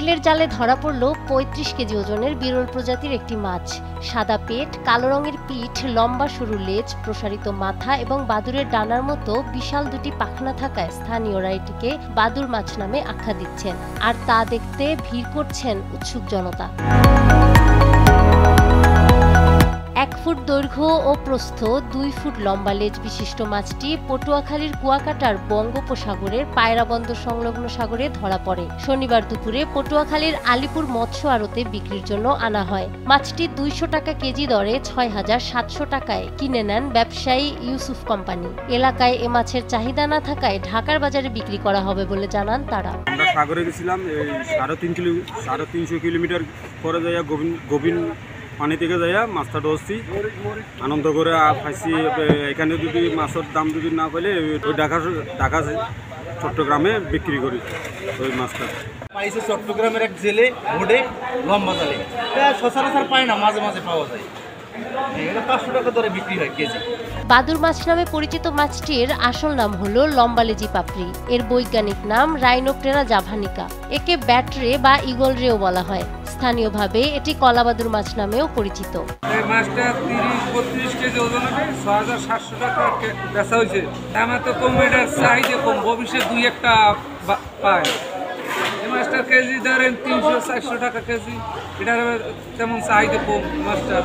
জেলের জালে ধরা পড়ল ৩৫ কেজি ওজনের বিরল প্রজাতির একটি মাছ। সাদা পেট, কালো রঙের পিঠ, লম্বা সরু লেজ, প্রসারিত মাথা এবং বাদুড়ের ডানার মতো বিশাল দুটি পাখনা থাকায় স্থানীয়রা এটিকে বাদুড় মাছ নামে আখ্যা দিচ্ছেন। আর তা দেখতে ভিড় করছেন উৎসুক জনতা। ১ ফুট দৈর্ঘ্য ও প্রস্থ, ২ ফুট লম্বা লেজ বিশিষ্ট মাছটি পটুয়াখালীর কুয়াকাটার বঙ্গোপসাগরের পায়রা বন্দর সংলগ্ন সাগরে ধরা পড়ে। শনিবার দুপুরে পটুয়াখালীর আলিপুর মৎস্য আড়তে বিক্রির জন্য আনা হয়। মাছটি ২০০ টাকা কেজি দরে ৬,৭০০ টাকায় কিনে নেন ব্যবসায়ী ইউসুফ কোম্পানি। এলাকায় এ মাছের চাহিদা না থাকায় ঢাকার বাজারে বিক্রি করা হবে বলে জানান তারা। আমরা সাগরে গেছিলাম, ৩৫০ কিলোমিটার পরে যাইয়া গোবিন পানি থেকে যাইয়া মাছটা ধরছি, আনন্দ করে খাইছি। এখানে যদি মাছের দাম যদি না পেলে ওই ঢাকা চট্টগ্রামে বিক্রি করি ওই মাছটা। পাইছে চট্টগ্রামের এক জেলে ভোটে লম্বা জালে, সচরাচর পায় না, মাঝে মাঝে পাওয়া যায়। ৫০০ টাকা দরে বিক্রি হয় কেজি। বাদুড় মাছ নামে পরিচিত মাছটির আসল নাম হলো লম্বালেজি পাপড়ি। এর বৈজ্ঞানিক নাম রাইনোপটেরা জাভানিকা। একে ব্যাটরে বা ইগল রেও বলা হয়। স্থানীয়ভাবে এটি কলাবাদুড় মাছ নামেও পরিচিত। এই মাছটা ৩০-৩২ কেজি ওজন হবে, ৬,৭০০ টাকা বেচা হয়েছে। দামে তো কম, এটার চাহিদা কম, ভবিষ্যৎ ২-১টা পায়। এই মাছটা কেজি ধরেন ৩০০-৪০০ টাকা কেজি, এটার তেমন চাহিদা কম মাছটা।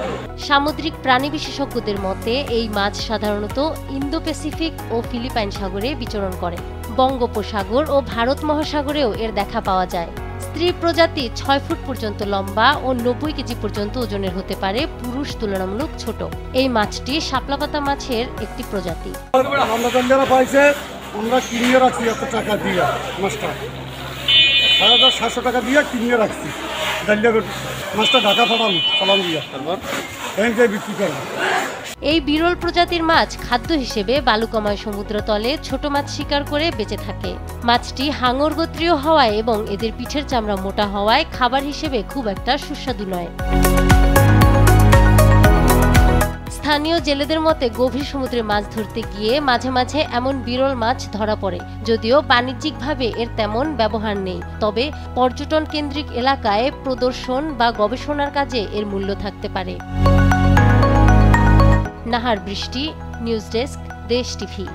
সামুদ্রিক প্রাণী বিশেষজ্ঞদের মতে এই মাছ সাধারণত ইন্দো প্যাসিফিক ও ফিলিপাইন সাগরে বিচরণ করে। বঙ্গোপসাগর ও ভারত মহাসাগরেও এর দেখা পাওয়া যায়। স্ত্রী প্রজাতি ৬ ফুট পর্যন্ত লম্বা ও ৯০ কেজি পর্যন্ত ওজনের হতে পারে, পুরুষ তুলনামূলক ছোট। এই মাছটি শাপলাপাতা মাছের একটি প্রজাতি। আমরা কিনে রাখছি এত টাকা দিয়ে, মাছটা ৬,৭০০ টাকা দিয়ে কিনে রাখছি। মাছটা ঢাকা চালান দিয়ে তারপর বিক্রি করলাম। এই বিরল প্রজাতির মাছ খাদ্য হিসেবে বালুকাময় সমুদ্রতলে ছোট মাছ শিকার করে বেঁচে থাকে। মাছটি হাঙর গোত্রীয় হওয়ায় এবং এদের পিঠের চামড়া মোটা হওয়ায় খাবার হিসেবে খুব একটা সুস্বাদু নয়। স্থানীয় জেলেদের মতে গভীর সমুদ্রে মাছ ধরতে গিয়ে মাঝে মাঝে এমন বিরল মাছ ধরা পড়ে। যদিও বাণিজ্যিকভাবে এর তেমন ব্যবহার নেই, তবে পর্যটন কেন্দ্রিক এলাকায় প্রদর্শন বা গবেষণার কাজে এর মূল্য থাকতে পারে। নাহার বৃষ্টি, নিউজ ডেস্ক, দেশ টিভি।